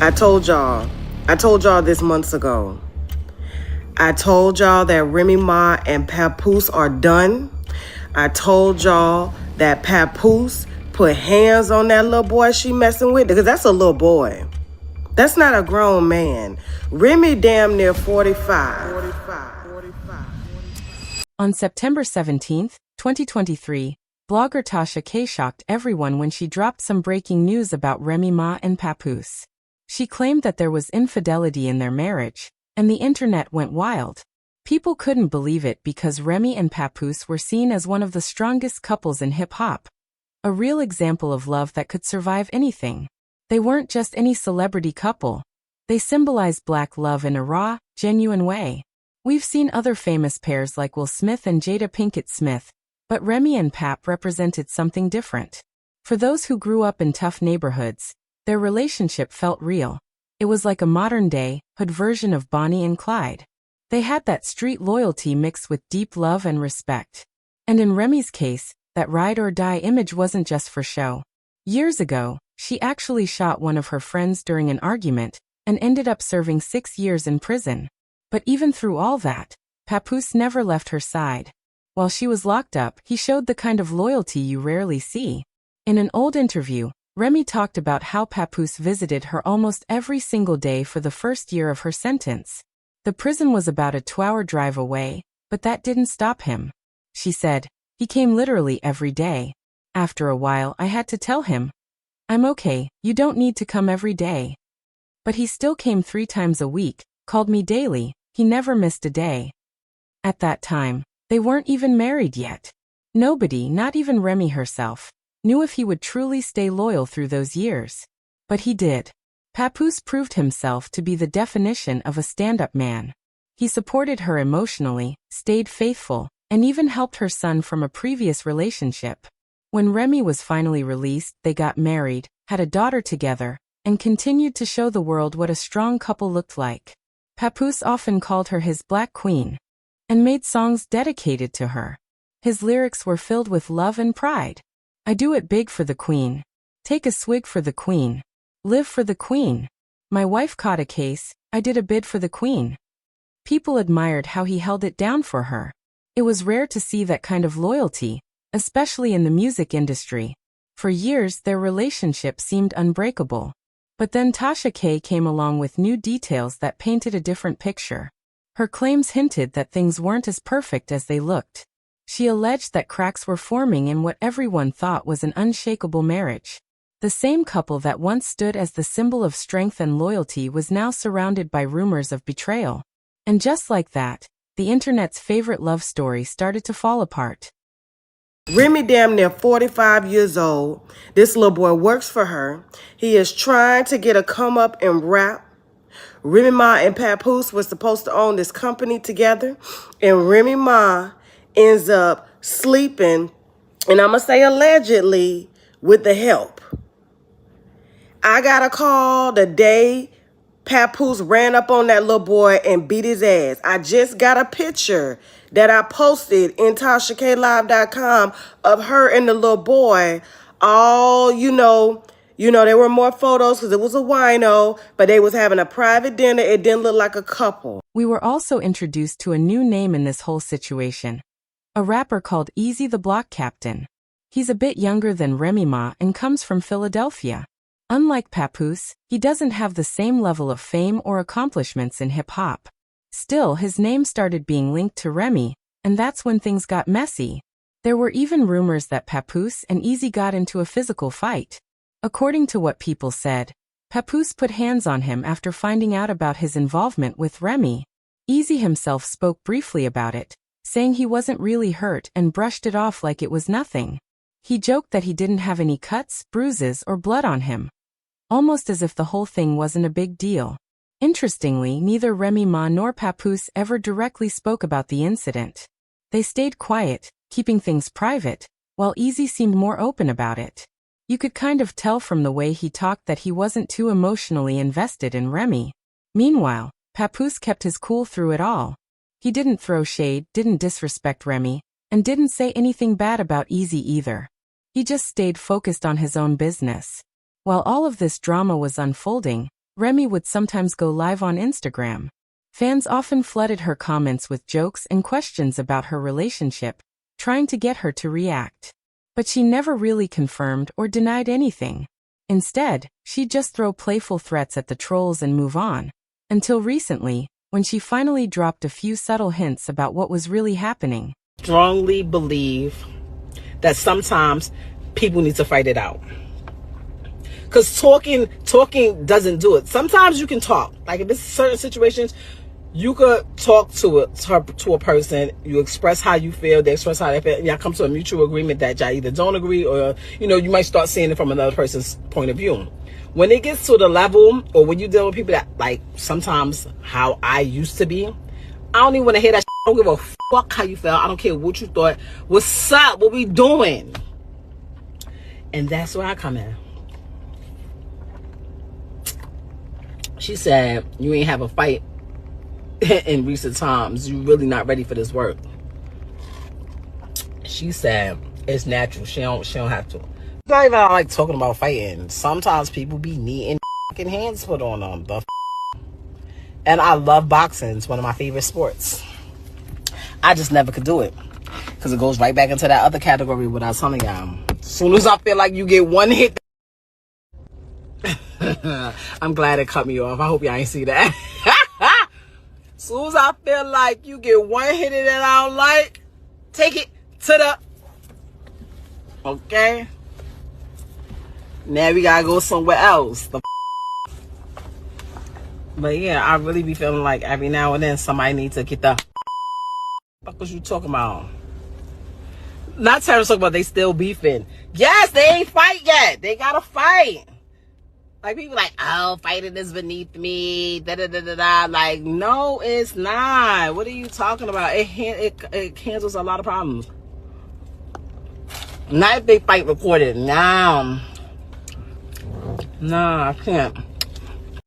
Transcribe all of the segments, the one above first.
I told y'all. I told y'all this months ago. I told y'all that Remy Ma and Papoose are done. I told y'all that Papoose put hands on that little boy she messing with, because that's a little boy. That's not a grown man. Remy damn near 45. On September 17, 2023, blogger Tasha K shocked everyone when she dropped some breaking news about Remy Ma and Papoose. She claimed that there was infidelity in their marriage, and the internet went wild. People couldn't believe it because Remy and Papoose were seen as one of the strongest couples in hip-hop. A real example of love that could survive anything. They weren't just any celebrity couple. They symbolized black love in a raw, genuine way. We've seen other famous pairs like Will Smith and Jada Pinkett Smith, but Remy and Pap represented something different. For those who grew up in tough neighborhoods, their relationship felt real. It was like a modern-day, hood version of Bonnie and Clyde. They had that street loyalty mixed with deep love and respect. And in Remy's case, that ride-or-die image wasn't just for show. Years ago, she actually shot one of her friends during an argument and ended up serving 6 years in prison. But even through all that, Papoose never left her side. While she was locked up, he showed the kind of loyalty you rarely see. In an old interview, Remy talked about how Papoose visited her almost every single day for the first year of her sentence. The prison was about a 2-hour drive away, but that didn't stop him. She said, "He came literally every day. After a while I had to tell him, 'I'm okay, you don't need to come every day.' But he still came 3 times a week, called me daily, he never missed a day." At that time, they weren't even married yet. Nobody, not even Remy herself, knew if he would truly stay loyal through those years. But he did. Papoose proved himself to be the definition of a stand-up man. He supported her emotionally, stayed faithful, and even helped her son from a previous relationship. When Remy was finally released, they got married, had a daughter together, and continued to show the world what a strong couple looked like. Papoose often called her his Black Queen, and made songs dedicated to her. His lyrics were filled with love and pride. "I do it big for the Queen. Take a swig for the Queen. Live for the Queen. My wife caught a case, I did a bid for the Queen." People admired how he held it down for her. It was rare to see that kind of loyalty, especially in the music industry. For years, their relationship seemed unbreakable. But then Tasha K came along with new details that painted a different picture. Her claims hinted that things weren't as perfect as they looked. She alleged that cracks were forming in what everyone thought was an unshakable marriage. The same couple that once stood as the symbol of strength and loyalty was now surrounded by rumors of betrayal. And just like that, the internet's favorite love story started to fall apart. Remy damn near 45 years old. This little boy works for her. He is trying to get a come up and rap. Remy Ma and Papoose were supposed to own this company together, and Remy Ma ends up sleeping, and I'm going to say allegedly, with the help. I got a call the day Papoose ran up on that little boy and beat his ass. I just got a picture that I posted in TashaKLive.com of her and the little boy. All, there were more photos because it was a wino, but they was having a private dinner. It didn't look like a couple. We were also introduced to a new name in this whole situation. A rapper called Easy the Block Captain. He's a bit younger than Remy Ma and comes from Philadelphia. Unlike Papoose, he doesn't have the same level of fame or accomplishments in hip-hop. Still, his name started being linked to Remy, and that's when things got messy. There were even rumors that Papoose and Easy got into a physical fight. According to what people said, Papoose put hands on him after finding out about his involvement with Remy. Easy himself spoke briefly about it, saying he wasn't really hurt and brushed it off like it was nothing. He joked that he didn't have any cuts, bruises, or blood on him. Almost as if the whole thing wasn't a big deal. Interestingly, neither Remy Ma nor Papoose ever directly spoke about the incident. They stayed quiet, keeping things private, while Easy seemed more open about it. You could kind of tell from the way he talked that he wasn't too emotionally invested in Remy. Meanwhile, Papoose kept his cool through it all. He didn't throw shade, didn't disrespect Remy, and didn't say anything bad about Easy either. He just stayed focused on his own business. While all of this drama was unfolding, Remy would sometimes go live on Instagram. Fans often flooded her comments with jokes and questions about her relationship, trying to get her to react. But she never really confirmed or denied anything. Instead, she'd just throw playful threats at the trolls and move on. Until recently, when she finally dropped a few subtle hints about what was really happening. Strongly believe that sometimes people need to fight it out. Because talking doesn't do it. Sometimes you can talk. Like if it's certain situations, you could talk to a person. You express how you feel. They express how they feel. And y'all come to a mutual agreement that y'all either don't agree or, you might start seeing it from another person's point of view. When it gets to the level, or when you deal with people that, like, sometimes how I used to be, I don't even want to hear that shit. I don't give a fuck how you felt. I don't care what you thought. What's up? What we doing? And that's where I come in. She said, you ain't have a fight in recent times. You really not ready for this work. She said, it's natural. She don't have to. It's not even like talking about fighting. Sometimes people be needing fucking hands put on them. And I love boxing. It's one of my favorite sports. I just never could do it. Because it goes right back into that other category what I was telling y'all. As soon as I feel like you get one hit. I'm glad it cut me off. I hope y'all ain't see that. As soon as I feel like you get one hit that I don't like, take it to the... Okay? Now we gotta go somewhere else. But yeah, I really be feeling like every now and then somebody needs to get the... What was you talking about? Not Terrence talking about they still beefing. Yes, they ain't fight yet. They gotta fight. Like, people like, oh, fighting is beneath me, da-da-da-da-da. Like, no, it's not. What are you talking about? It handles a lot of problems. Not if they fight recorded. Nah, I can't.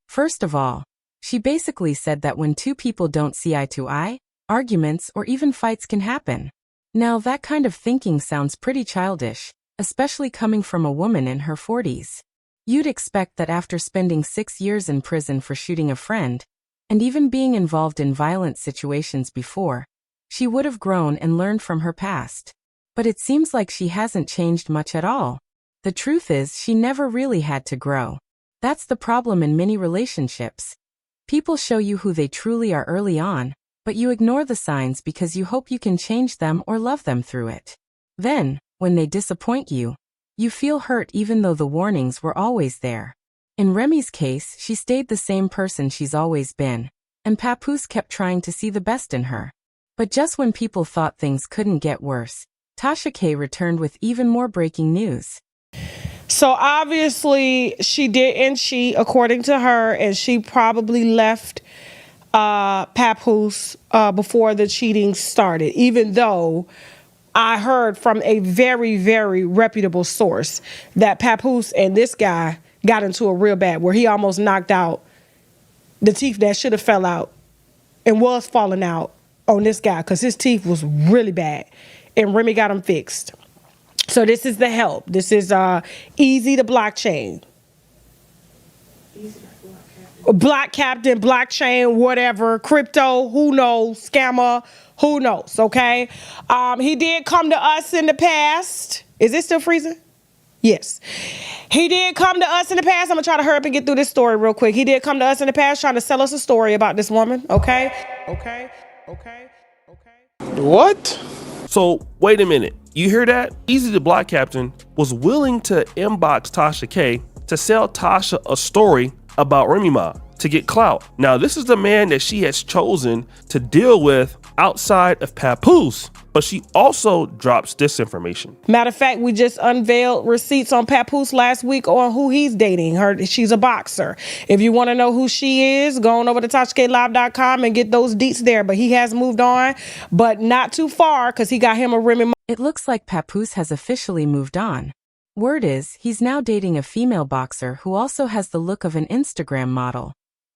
First of all, she basically said that when two people don't see eye to eye, arguments or even fights can happen. Now, that kind of thinking sounds pretty childish, especially coming from a woman in her 40s. You'd expect that after spending 6 years in prison for shooting a friend, and even being involved in violent situations before, she would have grown and learned from her past. But it seems like she hasn't changed much at all. The truth is, she never really had to grow. That's the problem in many relationships. People show you who they truly are early on, but you ignore the signs because you hope you can change them or love them through it. Then, when they disappoint you, you feel hurt even though the warnings were always there. In Remy's case, she stayed the same person she's always been, and Papoose kept trying to see the best in her. But just when people thought things couldn't get worse, Tasha K returned with even more breaking news. So obviously she didn't cheat according to her, and she probably left Papoose before the cheating started, even though I heard from a very, very reputable source that Papoose and this guy got into a real bad, where he almost knocked out the teeth that should have fell out and was falling out on this guy because his teeth was really bad, and Remy got them fixed. So this is the help. This is easy to blockchain. Block captain, blockchain, whatever, crypto, who knows, scammer, who knows, okay? He did come to us in the past. Is it still freezing? Yes. He did come to us in the past. I'm going to try to hurry up and get through this story real quick. He did come to us in the past trying to sell us a story about this woman, okay? Okay. What? So, wait a minute. You hear that? Easy the Block Captain was willing to inbox Tasha K to sell Tasha a story about Remy Ma to get clout. Now, this is the man that she has chosen to deal with outside of Papoose, but she also drops this information. Matter of fact, we just unveiled receipts on Papoose last week on who he's dating. She's a boxer. If you want to know who she is, go on over to TashaKLive.com and get those deets there. But he has moved on, but not too far, because he got him a Remy Ma. It looks like Papoose has officially moved on. Word is, he's now dating a female boxer who also has the look of an Instagram model.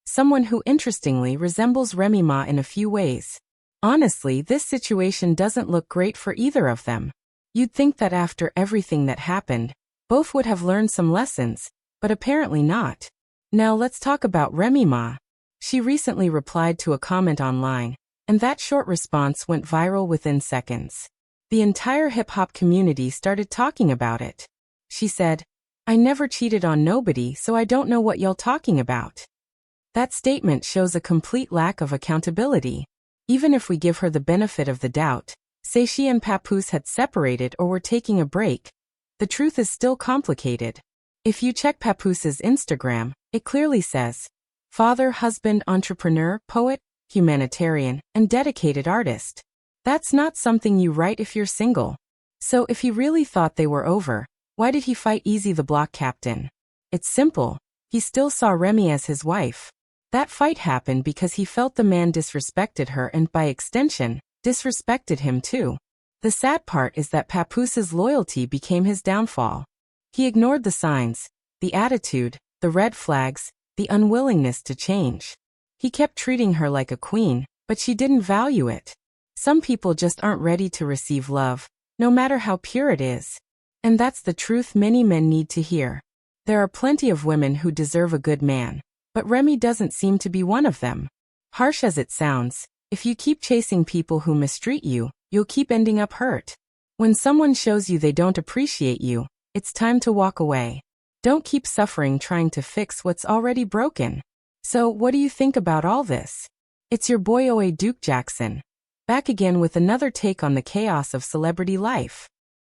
Someone who interestingly resembles Remy Ma in a few ways. Honestly, this situation doesn't look great for either of them. You'd think that after everything that happened, both would have learned some lessons, but apparently not. Now let's talk about Remy Ma. She recently replied to a comment online, and that short response went viral within seconds. The entire hip-hop community started talking about it. She said, "I never cheated on nobody, so I don't know what y'all talking about." That statement shows a complete lack of accountability. Even if we give her the benefit of the doubt, say she and Papoose had separated or were taking a break, the truth is still complicated. If you check Papoose's Instagram, it clearly says, father, husband, entrepreneur, poet, humanitarian, and dedicated artist. That's not something you write if you're single. So if he really thought they were over, why did he fight Easy the block captain? It's simple. He still saw Remy as his wife. That fight happened because he felt the man disrespected her and, by extension, disrespected him too. The sad part is that Papoose's loyalty became his downfall. He ignored the signs, the attitude, the red flags, the unwillingness to change. He kept treating her like a queen, but she didn't value it. Some people just aren't ready to receive love, no matter how pure it is. And that's the truth many men need to hear. There are plenty of women who deserve a good man, but Remy doesn't seem to be one of them. Harsh as it sounds, if you keep chasing people who mistreat you, you'll keep ending up hurt. When someone shows you they don't appreciate you, it's time to walk away. Don't keep suffering trying to fix what's already broken. So, what do you think about all this? It's your boy Oe Duke Jackson, back again with another take on the chaos of celebrity life.